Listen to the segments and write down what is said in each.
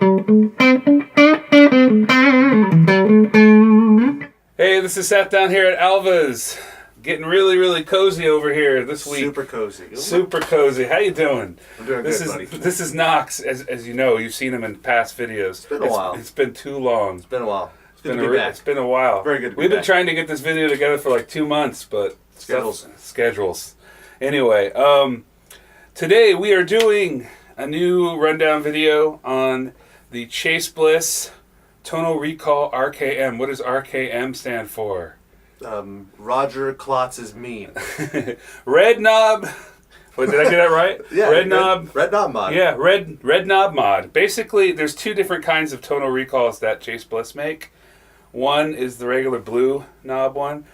Hey, this is Seth down here at Alvas. Getting really, really cozy over here this week. Super cozy. Super cozy. How you doing? I'm doing good, buddy. This is Knox. As you know, you've seen him in past videos. It's been a while. It's been too long. It's been a while. It's been a while. Very good to be We've been back. trying to get this video together for like 2 months, but Schedules. Anyway, today we are doing a new rundown video on the Chase Bliss Tonal Recall RKM. What does RKM stand for? Roger Klotz is mean. Red knob. What, did I get that right? Yeah. Red knob. Red knob mod. Yeah, red knob mod. Basically, there's two different kinds of tonal recalls that Chase Bliss make. One is the regular blue knob one.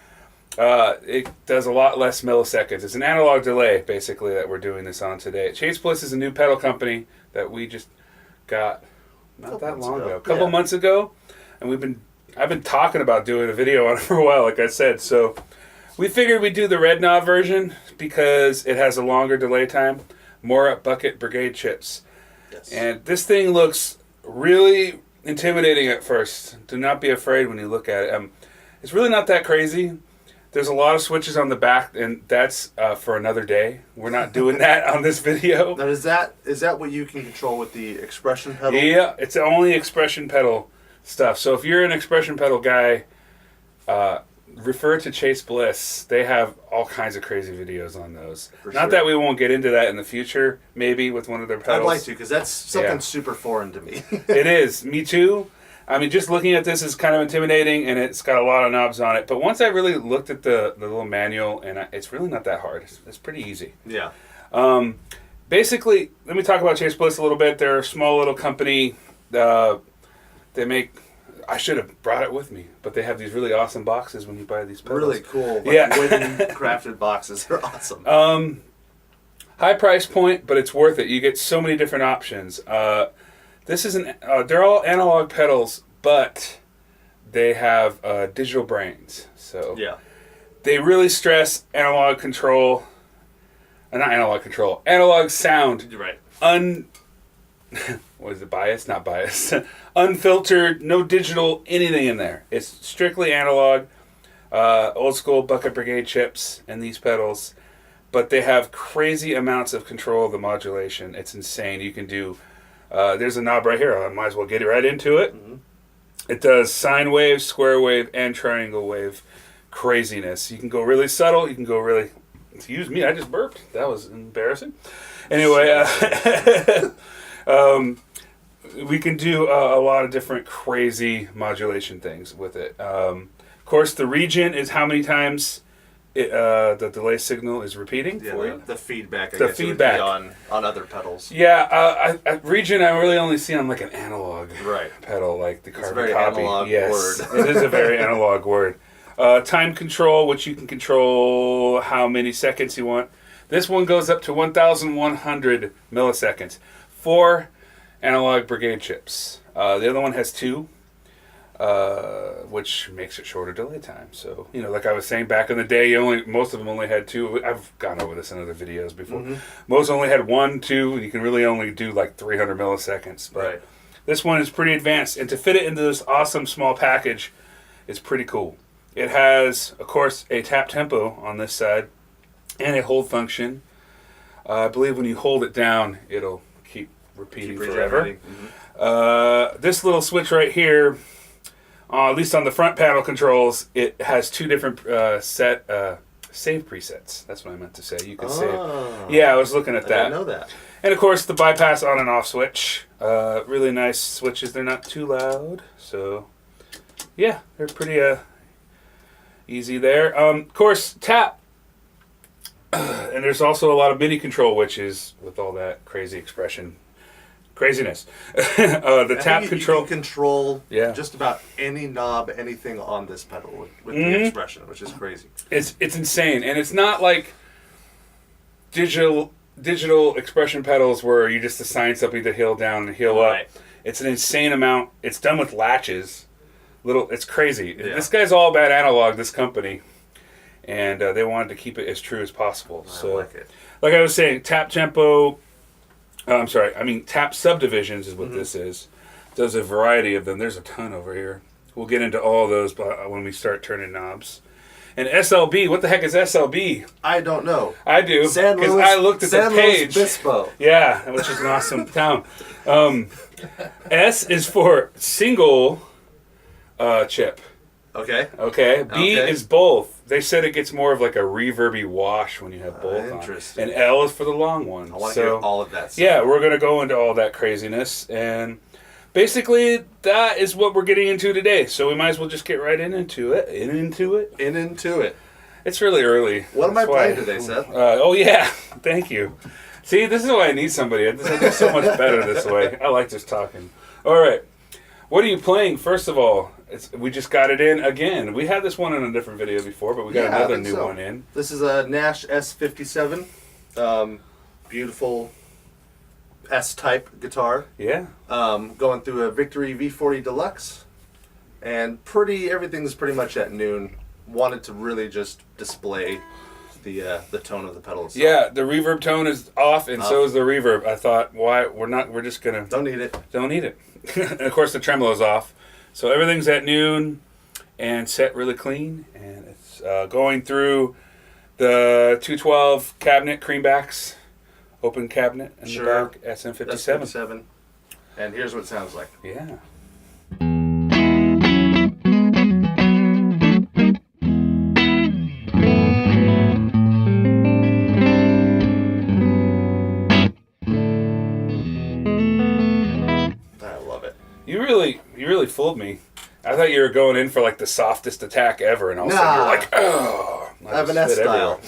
It does a lot less milliseconds. It's an analog delay, basically, that we're doing this on today. Chase Bliss is a new pedal company that we just got not that long ago. A couple months ago, and I've been talking about doing a video on it for a while, like I said. So we figured we'd do the red knob version because it has a longer delay time, more bucket brigade chips. Yes. And this thing looks really intimidating at first. Do not be afraid when you look at it. It's really not that crazy. There's a lot of switches on the back, and that's for another day. We're not doing that on this video. Now, is that what you can control with the expression pedal? Yeah, it's only expression pedal stuff. So if you're an expression pedal guy, refer to Chase Bliss. They have all kinds of crazy videos on those. Not that we won't get into that in the future, maybe with one of their pedals. I'd like to, because that's something super foreign to me. It is. Me too. I mean, just looking at this is kind of intimidating, and it's got a lot of knobs on it. But once I really looked at the little manual, and it's really not that hard. It's pretty easy. Yeah. Basically, let me talk about Chase Bliss a little bit. They're a small little company. They make... I should have brought it with me, but they have these really awesome boxes when you buy these pedals. Really cool. Yeah. Wooden crafted boxes. They're awesome. High price point, but it's worth it. You get so many different options. This is they're all analog pedals, but they have digital brains. So yeah. They really stress analog control. Not analog control. Analog sound. You're right. What is it? Bias? Not bias. Unfiltered, no digital, anything in there. It's strictly analog, old school bucket brigade chips and these pedals, but they have crazy amounts of control of the modulation. It's insane. You can do, there's a knob right here. I might as well get right into it. Mm-hmm. It does sine wave, square wave, and triangle wave craziness. You can go really subtle. You can go really, excuse me, I just burped. That was embarrassing. Anyway, we can do a lot of different crazy modulation things with it. Of course, the region is how many times the delay signal is repeating for you. The feedback, I the guess feedback. It would be on other pedals. Yeah, region I really only see on like an analog pedal, like the carbon very copy. analog Yes, word. It is a very analog word. Time control, which you can control how many seconds you want. This one goes up to 1,100 milliseconds. 4 analog brigade chips. The other one has 2, which makes it shorter delay time. So, like I was saying back in the day, most of them only had 2. I've gone over this in other videos before. Mm-hmm. Most only had 1, 2, and you can really only do like 300 milliseconds. But this one is pretty advanced, and to fit it into this awesome small package is pretty cool. It has, of course, a tap tempo on this side and a hold function. I believe when you hold it down, it'll keep repeating forever. Mm-hmm. This little switch right here, at least on the front panel controls, it has 2 different save presets. That's what I meant to say. You can save. Yeah, I was looking at that. I didn't know that. And of course, the bypass on and off switch. Really nice switches. They're not too loud, so yeah, they're pretty easy there. Of course, tap. And there's also a lot of MIDI control, which is with all that craziness. The tap control. You can control just about any knob, anything on this pedal with the expression, which is crazy. It's insane, and it's not like digital expression pedals where you just assign something to heel down and heel up. It's an insane amount. It's done with latches. It's crazy. Yeah. This guy's all about analog. This company. And they wanted to keep it as true as possible. So, like I was saying, tap tempo, I'm sorry. I mean, tap subdivisions is what this is. Does a variety of them. There's a ton over here. We'll get into all those when we start turning knobs. And SLB, what the heck is SLB? I don't know. I do, because I looked at the page. Bispo. Yeah, which is an awesome town. S is for single chip. Okay. Okay. B is both. They said it gets more of like a reverby wash when you have both on. Interesting. And L is for the long one. I want to hear all of that stuff. Yeah, we're going to go into all that craziness. And basically, that is what we're getting into today. So we might as well just get right into it. Into it. It's really early. What am I playing today, Seth? Oh, yeah. Thank you. See, this is why I need somebody. I do so much better this way. I like just talking. All right. What are you playing, first of all? We just got it in again. We had this one in a different video before, but we got another new one in. This is a Nash S57. Beautiful S-type guitar. Yeah. Going through a Victory V40 Deluxe. And everything's pretty much at noon. Wanted to really just display the tone of the pedal itself. Yeah, the reverb tone is off, and so is the reverb. I thought, we're just going to... Don't need it. And of course the tremolo's off. So everything's at noon and set really clean. And it's going through the 212 cabinet, Creambacks, open cabinet in the back, SM57. SM57. And here's what it sounds like. Yeah. You really fooled me. I thought you were going in for like the softest attack ever, and all of a sudden you're like, oh. I have an S style.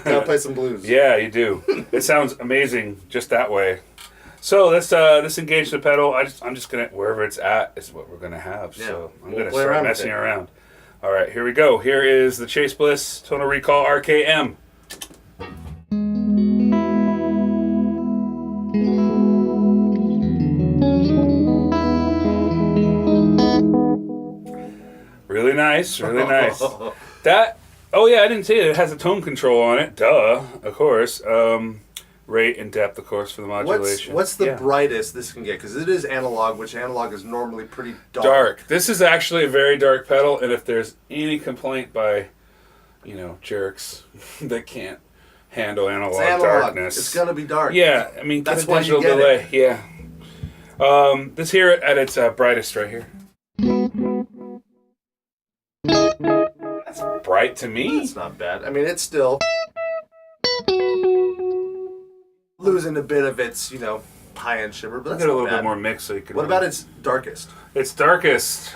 Gotta play some blues. Yeah, you do. It sounds amazing just that way. So let's engage the pedal. I'm just gonna, wherever it's at is what we're gonna have. Yeah, so I'm gonna start messing around. All right, here we go. Here is the Chase Bliss Tonal Recall RKM. Really nice, really nice. Oh yeah, I didn't see it. It has a tone control on it. Duh, of course. Rate and depth, of course, for the modulation. What's the brightest this can get? Because it is analog, which analog is normally pretty dark. Dark. This is actually a very dark pedal, and if there's any complaint by, jerks that can't handle analog darkness, it's gonna be dark. Yeah, I mean, that's why you get delay. It. Yeah. This here at its brightest right here. That's bright to me. It's not bad. I mean, it's still losing a bit of its, high-end shimmer, but that's get a little bit more mix so you can... What about its darkest? Its darkest.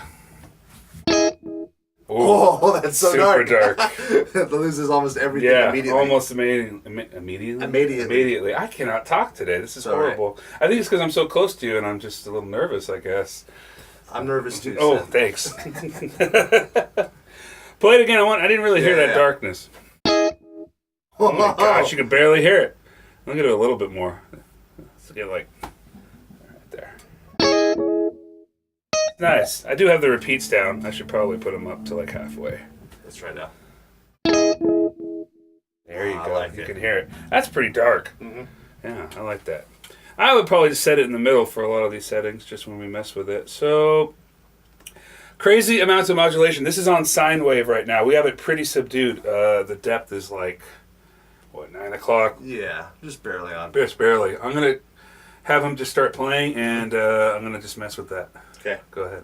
Oh, that's so super dark. It loses almost everything immediately. Almost immediately. Immediately. I cannot talk today. This is horrible. Right. I think it's because I'm so close to you and I'm just a little nervous, I guess. I'm nervous too. Oh, Seth. Thanks. Play it again. I didn't really hear that darkness. Oh my gosh, you can barely hear it. I'll get it a little bit more. Let's get like right there. Nice. I do have the repeats down. I should probably put them up to like halfway. Let's try now. There you go. You can hear it. That's pretty dark. Mm-hmm. Yeah, I like that. I would probably just set it in the middle for a lot of these settings, just when we mess with it. So, crazy amounts of modulation. This is on sine wave right now. We have it pretty subdued. The depth is like, 9 o'clock? Yeah, just barely on. Just barely. I'm going to have him just start playing, and I'm going to just mess with that. Okay. Go ahead.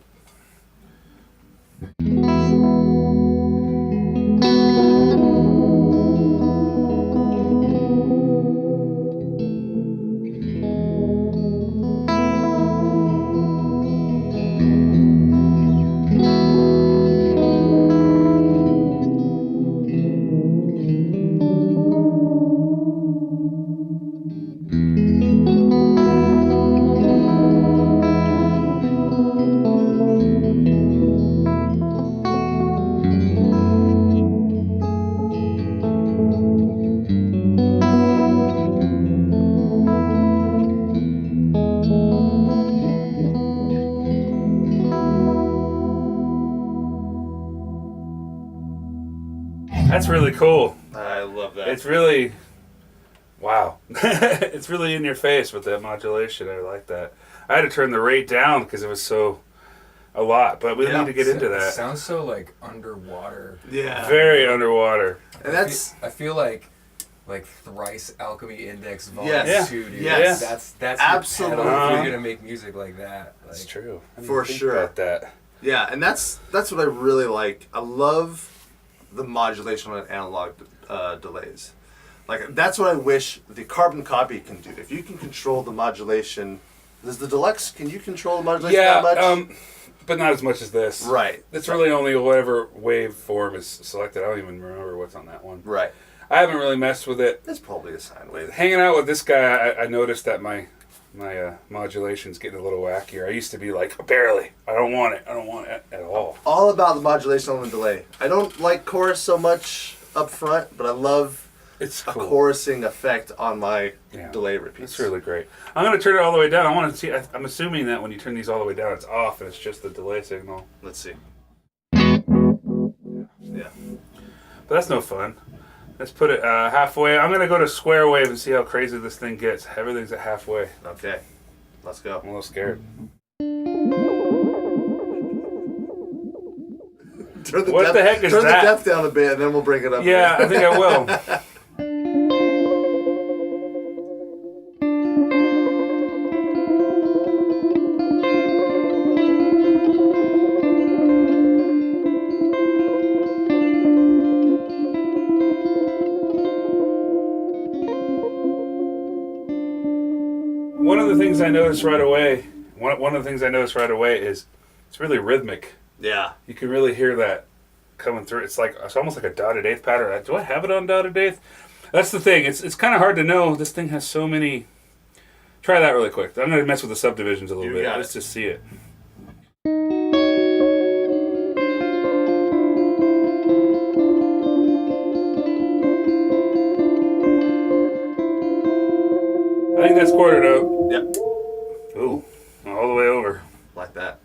That's really cool. I love that. It's really Wow. It's really in your face with that modulation. I like that. I had to turn the rate down because it was so a lot, but we don't need to get into It that. sounds so like underwater. Yeah. Very underwater. And that's I feel like thrice alchemy index volume Yes. 2, dude. Yes. That's Absolutely. your pedal if you're gonna make music like that. That's Like, true. I didn't For think sure. about that. yeah, and that's what I really like. I love the modulation on analog delays. Like that's what I wish the carbon copy can do. If you can control the modulation, does the Deluxe? Can you control the modulation Yeah, that much? but not as much as this. Right. It's really only whatever waveform is selected. I don't even remember what's on that one. Right. I haven't really messed with it. That's probably a sine wave. Hanging out with this guy, I noticed that my modulation's getting a little wackier. I used to be like, barely. I don't want it. I don't want it at all. All about the modulation on the delay. I don't like chorus so much up front, but I love It's a cool. chorusing effect on my Yeah. delay repeats. It's really great. I'm going to turn it all the way down. I want to see. I'm assuming that when you turn these all the way down, it's off and it's just the delay signal. Let's see. Yeah. But that's no fun. Let's put it halfway. I'm going to go to square wave and see how crazy this thing gets. Everything's at halfway. Okay. Let's go. I'm a little scared. What the heck is turn that? the depth down a bit, and then we'll bring it up. Yeah, I think I will. One of the things I noticed right away, one of the things I noticed right away is it's really rhythmic. Yeah. You can really hear that coming through. It's almost like a dotted eighth pattern. Do I have it on dotted eighth? That's the thing. It's kind of hard to know. This thing has so many. Try that really quick. I'm going to mess with the subdivisions a little You bit. got Let's it. just see it. I think that's quarter note. Yep. Ooh, all the way over. Like that.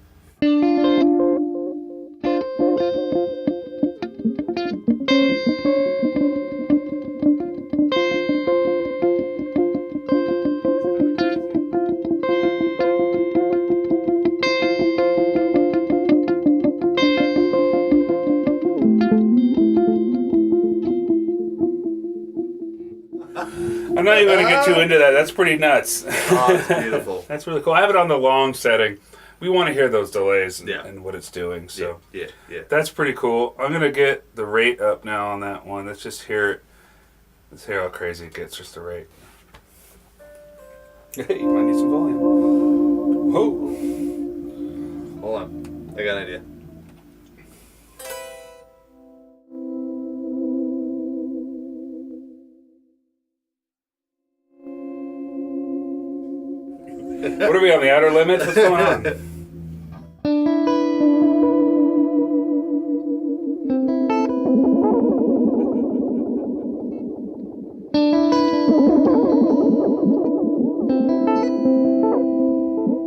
I'm not even going to get too into that. That's pretty nuts. Oh, it's beautiful. That's really cool. I have it on the long setting. We want to hear those delays and, Yeah. and what it's doing. So Yeah. that's pretty cool. I'm going to get the rate up now on that one. Let's just hear it. Let's hear how crazy it gets, just the rate. Hey, you might need some volume. Whoa. Hold on. I got an idea. What are we on the outer limits? What's going on?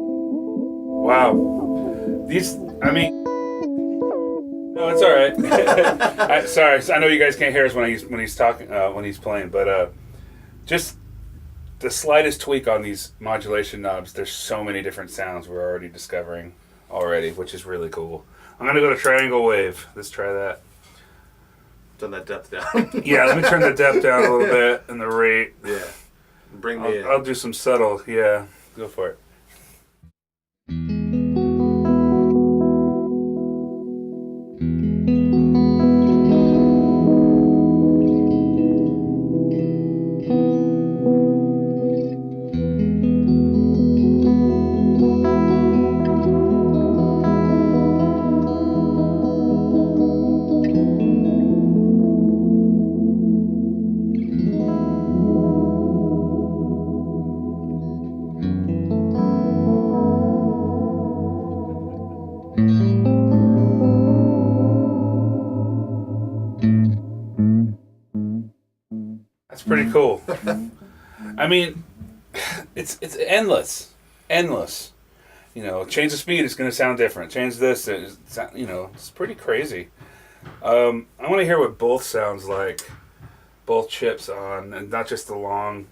Wow. These, I mean, no, it's all right. Sorry, I know you guys can't hear us when he's talking, when he's playing, but just the slightest tweak on these modulation knobs, there's so many different sounds we're already discovering already, which is really cool. I'm gonna go to triangle wave. Let's try that. Turn that depth down. Yeah, let me turn the depth down a little bit and the rate. Yeah. Bring me in. I'll do some subtle. Yeah, go for it. That's pretty cool. I mean, it's endless. You know, change the speed, it's going to sound different. Change this, it's pretty crazy. I want to hear what both sounds like, both chips on, and not just the long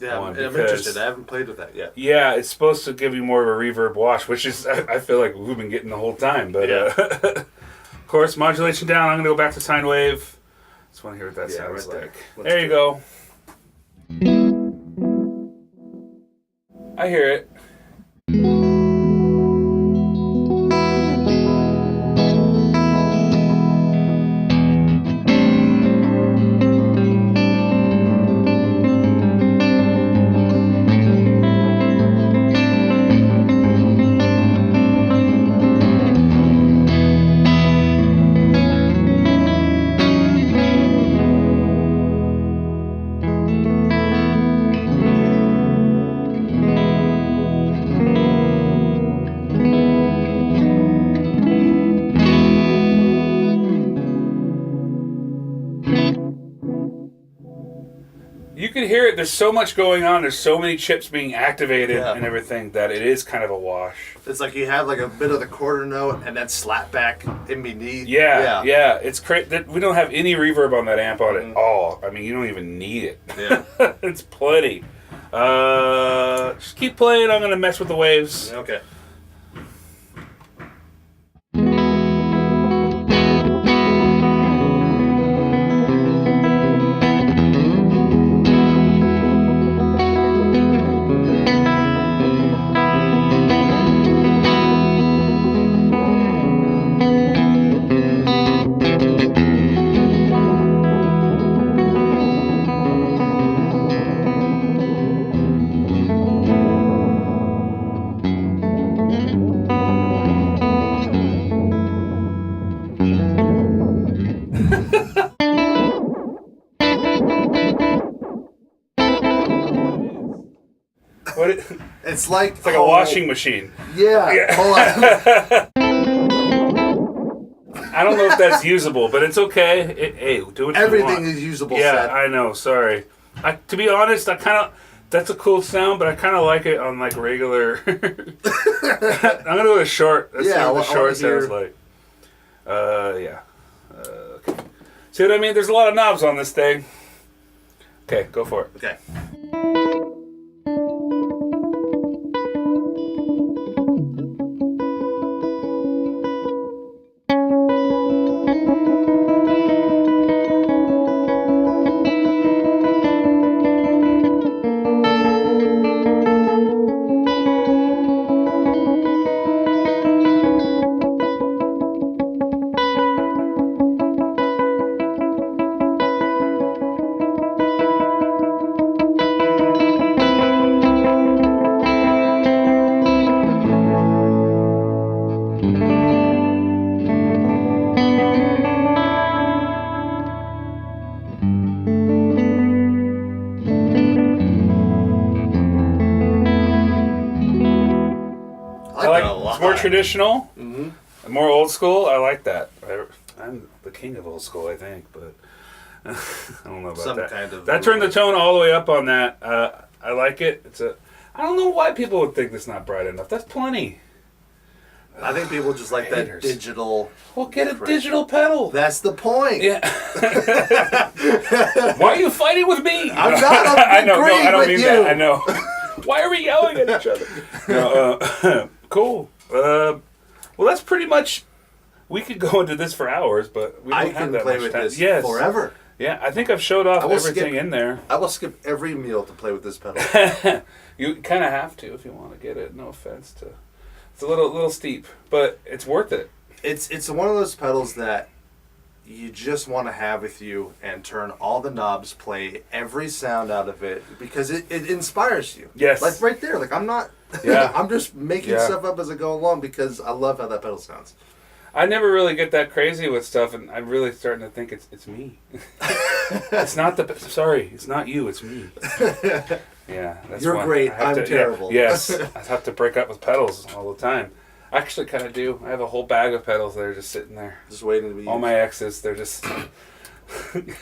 Yeah, one. I'm interested. I haven't played with that yet. Yeah, it's supposed to give you more of a reverb wash, which is I feel like we've been getting the whole time. But of course, modulation down. I'm gonna go back to sine wave. Just want to hear what that sounds right like. There you go. I hear it. You can hear it. There's so much going on. There's so many chips being activated and everything that it is kind of a wash. It's like you have like a bit of the quarter note and then slap back in beneath. Yeah. It's crazy. We don't have any reverb on that amp on at all. I mean, you don't even need it. Yeah. It's plenty. Just keep playing. I'm going to mess with the waves. Okay. It's like a washing machine. Yeah. Hold on. I don't know if that's usable, but it's okay. Hey, do what you Everything want. is usable. Yeah, Seth. I know. Sorry. To be honest, that's a cool sound, but I kind of like it on like regular. I'm gonna go with short. Let's see what the short sounds like. Okay. See what I mean? There's a lot of knobs on this thing. Okay, go for it. Okay. It's more traditional, more old school. I like that. I'm the king of old school, I think, but I don't know about that. That turned the tone all the way up on that. I like it. I don't know why people would think it's not bright enough. That's plenty. I think people just like that digital. Well, get a digital pedal. That's the point. Yeah. Why are you fighting with me? I'm not. I know. No, I don't mean you. that. I know. Why are we yelling at each other? No, cool. Well, that's pretty much. We could go into this for hours, but we don't have that much time. I can play with this forever. Yeah, I think I've showed off everything in there. I will skip every meal to play with this pedal. You kind of have to if you want to get it. No offense to. It's a little steep, but it's worth it. It's one of those pedals that you just want to have with you and turn all the knobs, play every sound out of it because it inspires you. Yes. Like right there. Like I'm not. Yeah. I'm just making stuff up as I go along because I love how that pedal sounds. I never really get that crazy with stuff, and I'm really starting to think it's me. It's not it's not you, it's me. Yeah, that's You're great. I'm terrible. Yes, I have to break up with pedals all the time. I actually kind of do. I have a whole bag of pedals that are just sitting there, just waiting to be used. All my exes, they're just.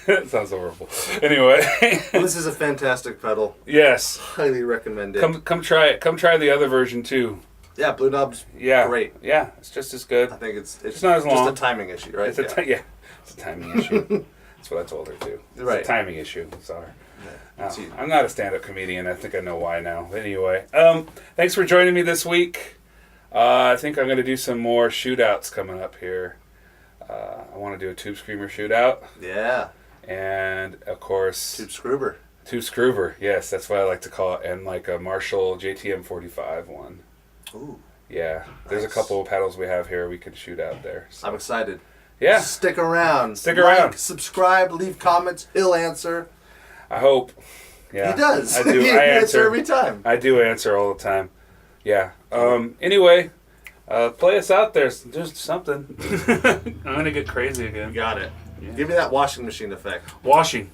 That sounds horrible. Anyway, well, this is a fantastic pedal. Yes, highly recommend it. Come try it. Come try the other version too. Yeah, Blue Knob's great. Yeah, it's just as good. I think it's not as long. Just a timing issue, right? It's a timing issue. That's what I told her too. It's a timing issue. Sorry. I'm not a stand-up comedian. I think I know why now. Anyway, thanks for joining me this week. I think I'm going to do some more shootouts coming up here. I want to do a Tube Screamer shootout. Yeah. And, of course... Tube Screwber. Tube Screwber, yes. That's what I like to call it. And, like, a Marshall JTM 45 one. Ooh. Yeah. There's a couple of pedals we have here we can shoot out there. So. I'm excited. Yeah. Stick around. Stick around. Subscribe, leave comments. He'll answer. I hope. Yeah. He does. I do. He I answer every time. I do answer all the time. Yeah. Anyway, play us out there. Just something. I'm going to get crazy again. You got it. Yeah. Give me that washing machine effect. Washing.